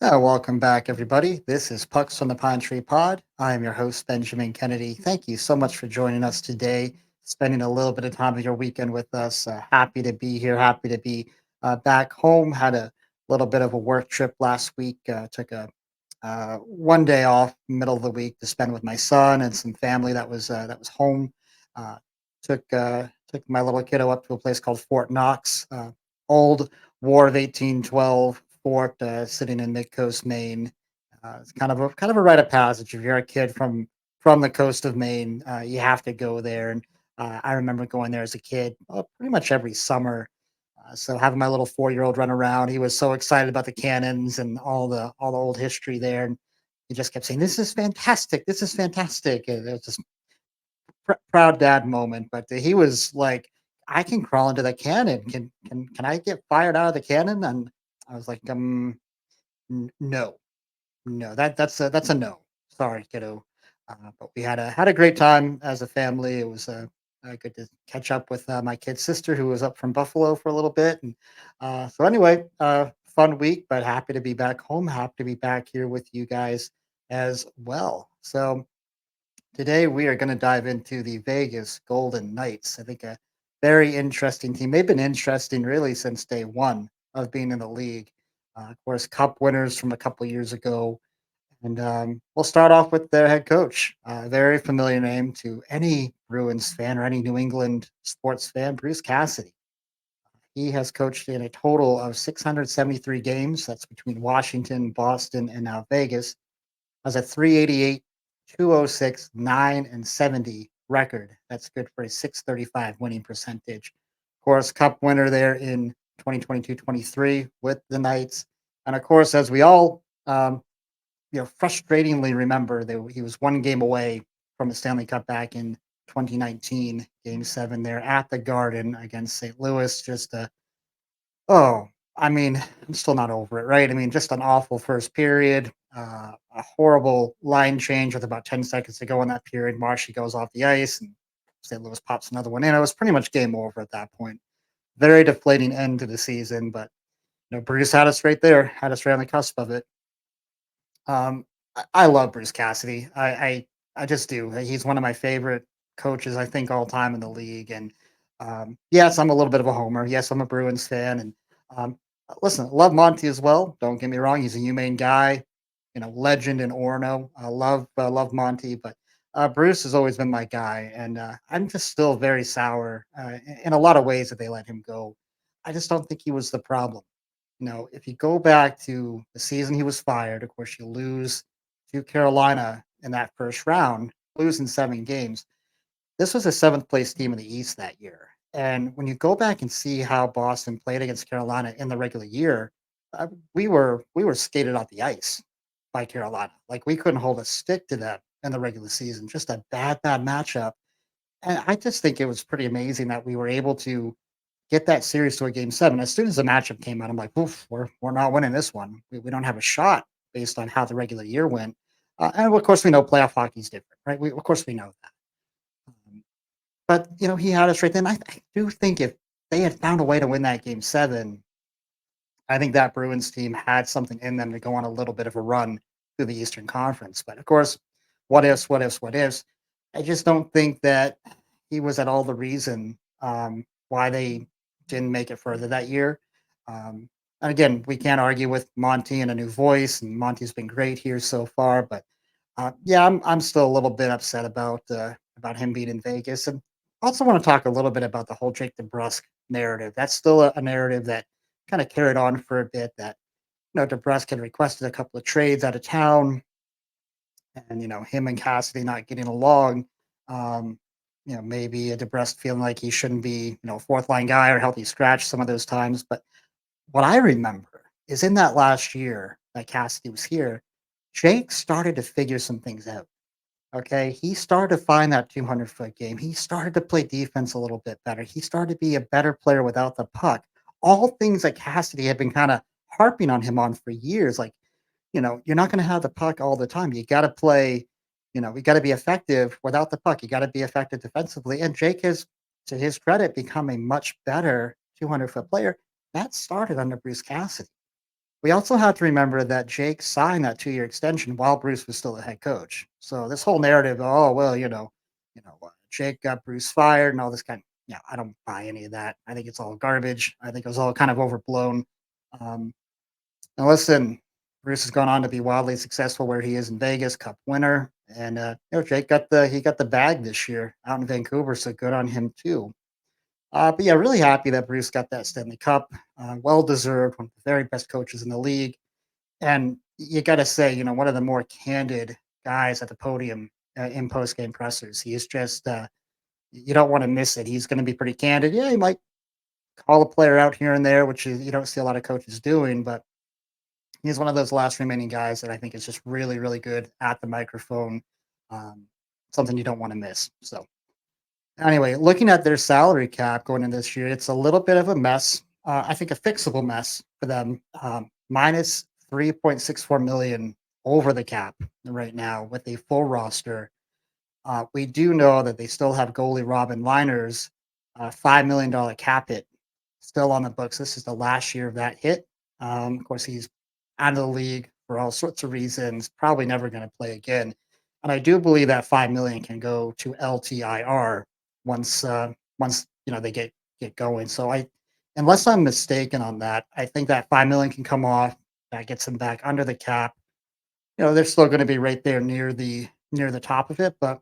Welcome back, everybody. This is Pucks on the Pine Tree Pod. I am your host, Benjamin Kennedy. Thank you so much for joining us today, spending a little bit of time of your weekend with us. Happy to be here. Happy to be back home. Had a little bit of a work trip last week. Took a one day off, middle of the week, to spend with my son and some family that was home. Uh, took my little kiddo up to a place called Fort Knox, old War of 1812 fort sitting in Midcoast, Maine. It's kind of a rite of passage. If you're a kid from the coast of Maine, you have to go there. And I remember going there as a kid, pretty much every summer. So having my little 4-year-old run around, he was so excited about the cannons and all the old history there, and he just kept saying, "This is fantastic! This is fantastic!" And it was just proud dad moment. But he was like, "I can crawl into the cannon. Can I get fired out of the cannon?" And I was like, no, no, that's a no. Sorry, kiddo." But we had a great time as a family. It was good to catch up with my kid's sister, who was up from Buffalo for a little bit. And so anyway, fun week, but happy to be back home. Happy to be back here with you guys as well. So today we are going to dive into the Vegas Golden Knights. I think a very interesting team. They've been interesting really since day one of being in the league. Of course, Cup winners from a couple years ago, and we'll start off with their head coach. A very familiar name to any Bruins fan or any New England sports fan, Bruce Cassidy. He has coached in a total of 673 games. That's between Washington, Boston, and now Vegas. Has a 388, 206, 9, and 70 record. That's good for a 635 winning percentage. Of course, Cup winner there in 2022-23 with the Knights. And of course, as we all frustratingly remember, that he was one game away from the Stanley Cup back in 2019, Game 7 there at the Garden against St. Louis. Oh, I mean, I'm still not over it, right? I mean, just an awful first period, a horrible line change with about 10 seconds to go in that period. Marshy goes off the ice and St. Louis pops another one in. It was pretty much game over at that point. Very deflating end to the season, but Bruce had us right there, had us right on the cusp of it. I love Bruce Cassidy. I just do. He's one of my favorite coaches, I think, all time in the league. And yes, I'm a little bit of a homer. Yes, I'm a Bruins fan. And listen, love Monty as well. Don't get me wrong; he's a humane guy, legend in Orno. I love Monty, but Bruce has always been my guy, and I'm just still very sour in a lot of ways that they let him go. I just don't think he was the problem. If you go back to the season he was fired, of course, you lose to Carolina in that first round, lose in 7 games. This was a seventh place team in the East that year. And when you go back and see how Boston played against Carolina in the regular year, we were skated off the ice by Carolina. Like we couldn't hold a stick to them in the regular season. Just a bad matchup. And I just think it was pretty amazing that we were able to get that series to a game 7. As soon as the matchup came out, I'm like, "Oof, we're not winning this one. We don't have a shot based on how the regular year went." And of course, we know playoff hockey is different, right? Of course, we know that. Um, but he had us right then. I do think if they had found a way to win that game 7, I think that Bruins team had something in them to go on a little bit of a run through the Eastern Conference. But of course, what ifs, what ifs, what ifs. I just don't think that he was at all the reason why they didn't make it further that year. And again, we can't argue with Monty and a new voice, and Monty's been great here so far. But yeah, I'm still a little bit upset about him being in Vegas, and also want to talk a little bit about the whole Jake DeBrusk narrative. That's still a narrative that kind of carried on for a bit. That DeBrusk had requested a couple of trades out of town, and him and Cassidy not getting along. Um, maybe a DeBrusk feeling like he shouldn't be fourth line guy or healthy scratch some of those times. But what I remember is in that last year that Cassidy was here, Jake started to figure some things out. Okay, he started to find that 200-foot game. He started to play defense a little bit better. He started to be a better player without the puck. All things that Cassidy had been kind of harping on him on for years. Like, you're not going to have the puck all the time. You got to play, you got to be effective without the puck. You got to be effective defensively. And Jake has, to his credit, become a much better 200-foot player. That started under Bruce Cassidy. We also have to remember that Jake signed that 2-year extension while Bruce was still the head coach. So this whole narrative, oh well, Jake got Bruce fired and all this yeah, I don't buy any of that. I think it's all garbage. I think it was all kind of overblown. Um, Now listen, Bruce has gone on to be wildly successful where he is in Vegas, Cup winner, and Jake got the bag this year out in Vancouver, so good on him too. But yeah, really happy that Bruce got that Stanley Cup, well deserved. One of the very best coaches in the league, and you got to say, one of the more candid guys at the podium in post game pressers. He is just you don't want to miss it. He's going to be pretty candid. Yeah, he might call a player out here and there, which is you don't see a lot of coaches doing, but he's one of those last remaining guys that I think is just really, really good at the microphone. Um, Something you don't want to miss. So, anyway, looking at their salary cap going into this year, it's a little bit of a mess. I think a fixable mess for them. Minus 3.64 million over the cap right now with a full roster. We do know that they still have goalie Robin Liner's $5 million cap hit still on the books. This is the last year of that hit. Of course, he's out of the league for all sorts of reasons. Probably never going to play again. And I do believe that 5 million can go to LTIR once they get going. So unless I'm mistaken on that, I think that 5 million can come off. That gets them back under the cap. They're still going to be right there near the top of it, but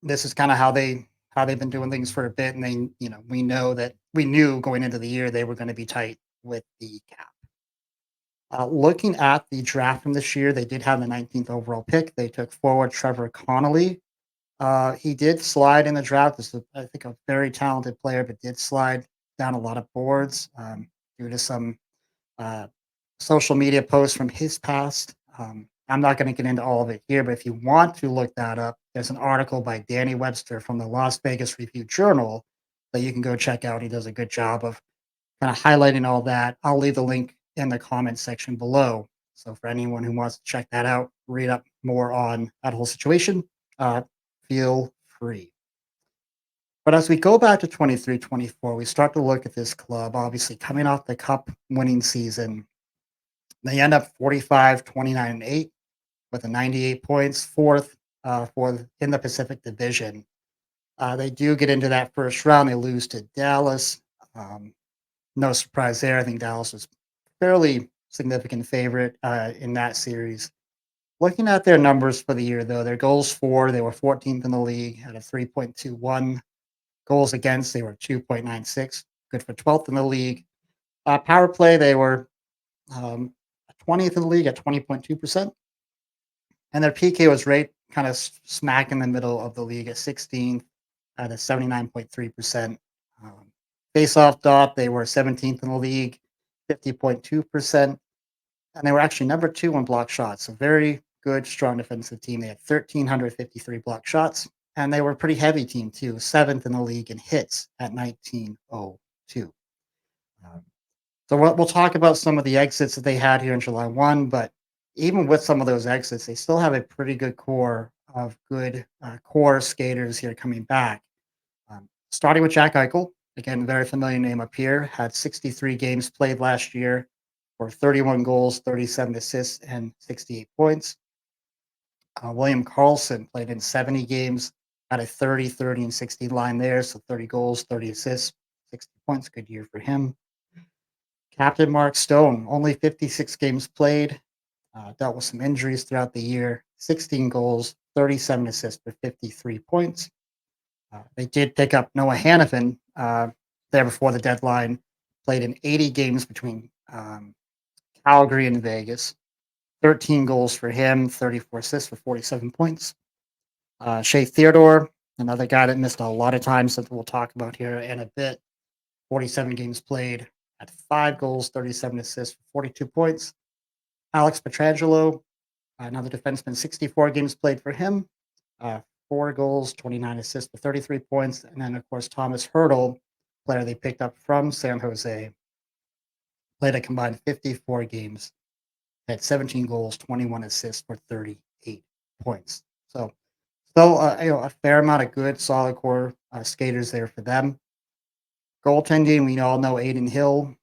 this is kind of how they've been doing things for a bit, and we knew going into the year they were going to be tight with the cap. Looking at the draft from this year, they did have the 19th overall pick. They took forward Trevor Connolly. He did slide in the draft. This is, I think, a very talented player, but did slide down a lot of boards due to some uh, social media posts from his past. I'm not going to get into all of it here, but if you want to look that up, there's an article by Danny Webster from the Las Vegas Review Journal that you can go check out. He does a good job of kind of highlighting all that. I'll leave the link in the comment section below. So for anyone who wants to check that out, read up more on that whole situation, uh, feel free. But as we go back to 23-24, we start to look at this club, obviously coming off the cup winning season. They end up 45, 29, and 8 with a 98 points, fourth in the Pacific Division. They do get into that first round. They lose to Dallas. Um, no surprise there. I think Dallas was fairly significant favorite in that series. Looking at their numbers for the year, though, their goals for, they were 14th in the league at a 3.21. Goals against, they were 2.96. Good for 12th in the league. Power play, they were um, 20th in the league at 20.2%. And their PK was right kind of smack in the middle of the league at 16th at a 79.3%. Um, Face off dot, they were 17th in the league, 50.2%. And they were actually number two in block shots. A very good, strong defensive team. They had 1,353 block shots. And they were a pretty heavy team, too. Seventh in the league in hits at 1902. So we'll talk about some of the exits that they had here in July 1, but even with some of those exits, they still have a pretty good core of good core skaters here coming back. Starting with Jack Eichel, again, very familiar name up here, had 63 games played last year for 31 goals, 37 assists, and 68 points. William Carlson played in 70 games, had a 30, 30, and 60 line there, so 30 goals, 30 assists, 60 points, good year for him. Captain Mark Stone, only 56 games played, dealt with some injuries throughout the year, 16 goals, 37 assists for 53 points. They did pick up Noah Hannafin there before the deadline, played in 80 games between Calgary and Vegas, 13 goals for him, 34 assists for 47 points. Shea Theodore, another guy that missed a lot of times that we'll talk about here in a bit, 47 games played, had 5 goals, 37 assists for 42 points. Alex Petrangelo, another defenseman, 64 games played for him, uh, 4 goals, 29 assists for 33 points. And then, of course, Thomas Hurdle, player they picked up from San Jose, played a combined 54 games, had 17 goals, 21 assists for 38 points. So, still, a fair amount of good, solid core skaters there for them. Goaltending, we all know Aiden Hill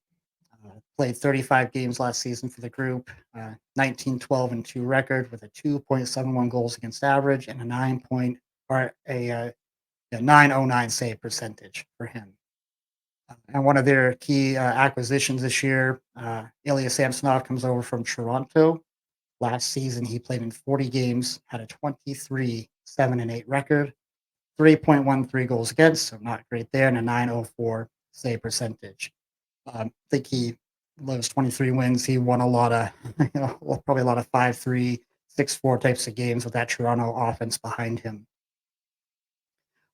played 35 games last season for the group, 19, 12, and 2 record with a 2.71 goals against average and a 9 point or a 909 save percentage for him. And one of their key acquisitions this year, Ilya Samsonov comes over from Toronto. Last season, he played in 40 games, had a 23, 7, and 8 record, 3.13 goals against, so not great there, and a 904 save percentage. I think those 23 wins, he won a lot of, well, probably a lot of 5-3, 6-4 types of games with that Toronto offense behind him.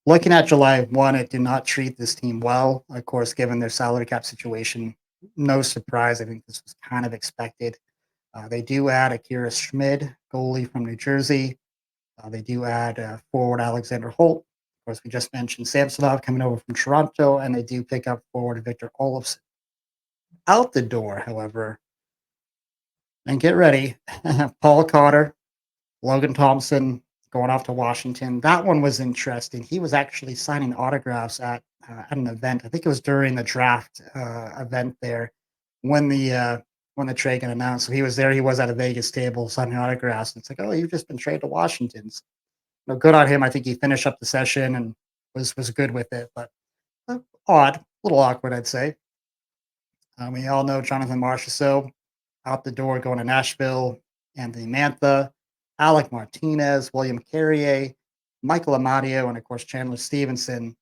Looking at July 1, it did not treat this team well. Of course, given their salary cap situation, no surprise. I think this was kind of expected. They do add Akira Schmid, goalie from New Jersey. They do add forward Alexander Holt. Of course, we just mentioned Samsonov coming over from Toronto, and they do pick up forward Victor Olofsson. Out the door, however, and get ready, Paul Cotter, Logan Thompson going off to Washington. That one was interesting. He was actually signing autographs at an event. I think it was during the draft event there when the trade got announced. So he was there. He was at a Vegas table signing autographs. And it's like, oh, you've just been traded to Washington. So, good on him. I think he finished up the session and was good with it. But odd, a little awkward, I'd say. We all know Jonathan Marchessault out the door going to Nashville, Anthony Mantha, Alec Martinez, William Carrier, Michael Amadio, and of course Chandler Stevenson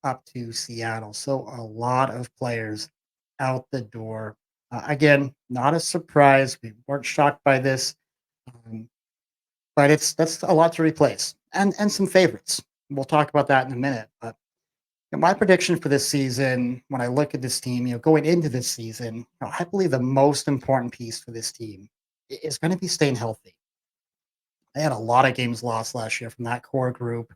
up to Seattle. So a lot of players out the door. Again, not a surprise. We weren't shocked by this, um, but that's a lot to replace, and some favorites. We'll talk about that in a minute. But my prediction for this season, when I look at this team, going into this season, I believe the most important piece for this team is going to be staying healthy. They had a lot of games lost last year from that core group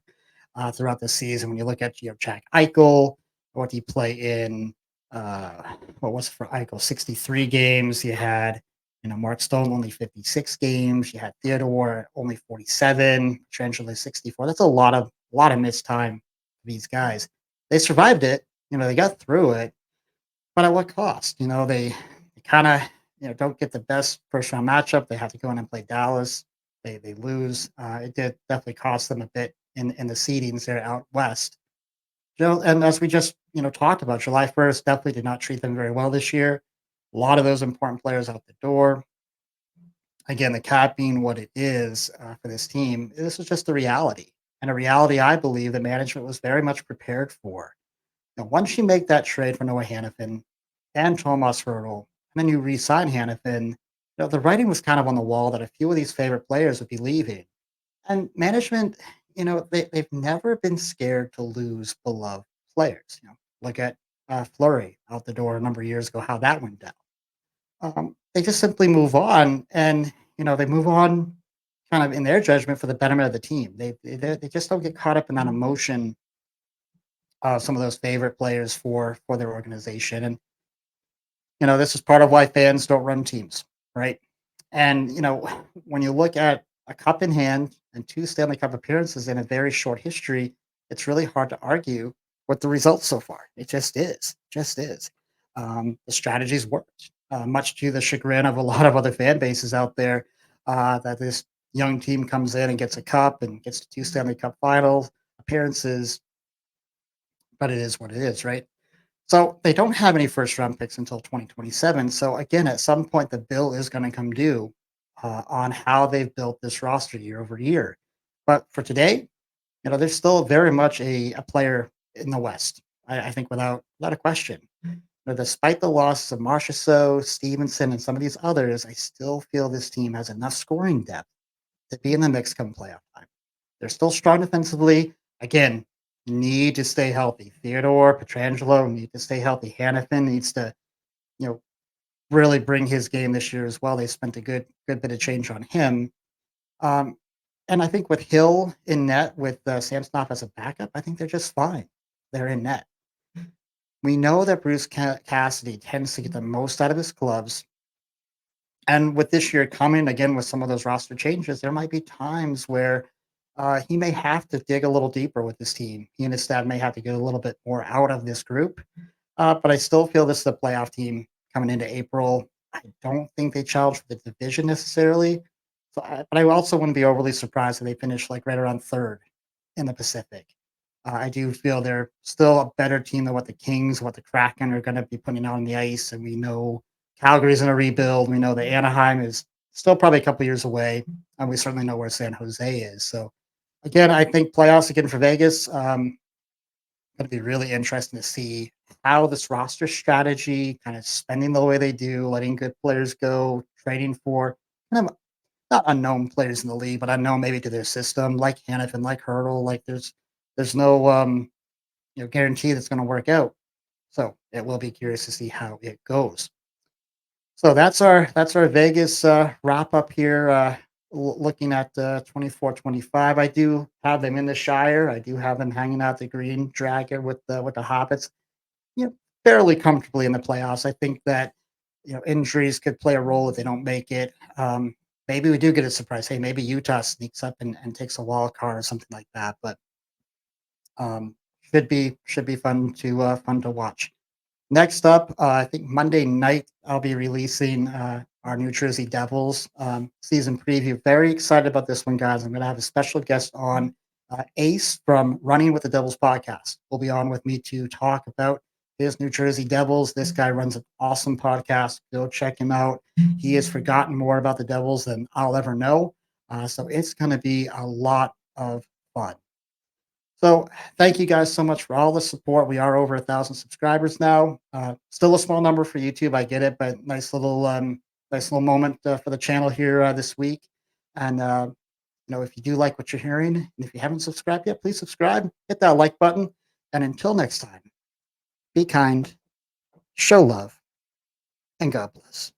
throughout the season. When you look at Jack Eichel, what he play in? What was it for Eichel? 63 games. You had Mark Stone only 56 games. You had Theodore only 47. Trangelo 64. That's a lot of missed time for these guys. They survived it. They got through it, but at what cost? They kind of don't get the best first round matchup. They have to go in and play Dallas. They lose. It did definitely cost them a bit in the seedings there out west. And as we just talked about, July 1st definitely did not treat them very well this year. A lot of those important players out the door. Again, the cap being what it is for this team, this is just the reality, and a reality I believe the management was very much prepared for. Once you make that trade for Noah Hannafin and Tomas Hertl, and then you re-sign Hannafin, the writing was kind of on the wall that a few of these favorite players would be leaving. And management, they've never been scared to lose beloved players. Look at Flurry out the door a number of years ago, how that went down. They just simply move on, and they move on kind of in their judgment for the betterment of the team. They just don't get caught up in that emotion some of those favorite players for their organization. And this is part of why fans don't run teams, right? And when you look at a cup in hand and two Stanley Cup appearances in a very short history, it's really hard to argue with the results so far. It just is. The strategies worked, much to the chagrin of a lot of other fan bases out there. That this young team comes in and gets a cup and gets to two Stanley Cup finals appearances, but it is what it is, right? So they don't have any first round picks until 2027. So again, at some point, the bill is going to come due on how they've built this roster year over year. But for today, there's still very much a player in the West. I think without a question. Despite the loss of Marchessault, Stevenson, and some of these others, I still feel this team has enough scoring depth to be in the mix come playoff time. They're still strong defensively. Again, need to stay healthy. Theodore, Petrangelo need to stay healthy. Hannafin needs to, you know, really bring his game this year as well. They spent a good bit of change on him. Um, and I think with Hill in net, with Samsonov as a backup, I think they're just fine. They're in net. We know that Bruce Cassidy tends to get the most out of his clubs. And with this year coming, again, with some of those roster changes, there might be times where he may have to dig a little deeper with this team. He and his staff may have to get a little bit more out of this group. But I still feel this is a playoff team coming into April. I don't think they challenge for the division necessarily. But I also wouldn't be overly surprised if they finish like right around third in the Pacific. I do feel they're still a better team than what the Kings, what the Kraken are going to be putting out on the ice. And we know Calgary's in a rebuild. We know that Anaheim is still probably a couple years away. And we certainly know where San Jose is. So, again, I think playoffs again for Vegas. Going to be really interesting to see how this roster strategy, kind of spending the way they do, letting good players go, trading for kind of not unknown players in the league, but unknown maybe to their system, like Hannafin, like Hurdle. Like there's no guarantee that's going to work out. So it will be curious to see how it goes. So that's our Vegas wrap up here. Looking at 24-25, I do have them in the Shire. I do have them hanging out the Green Dragon with the Hobbits. You know, fairly comfortably in the playoffs. I think that injuries could play a role if they don't make it. Maybe we do get a surprise. Hey, maybe Utah sneaks up and takes a wild card or something like that. But um, should be fun to watch. Next up, I think Monday night I'll be releasing our New Jersey Devils season preview. Very excited about this one, guys. I'm going to have a special guest on, Ace from Running with the Devils podcast. Will be on with me to talk about his New Jersey Devils. This guy runs an awesome podcast. Go check him out. He has forgotten more about the Devils than I'll ever know. So it's going to be a lot of fun. So thank you guys so much for all the support. We are over 1,000 subscribers now. Still a small number for YouTube, I get it, but nice little moment for the channel here this week. And if you do like what you're hearing, and if you haven't subscribed yet, please subscribe, hit that like button, and until next time, be kind, show love, and God bless.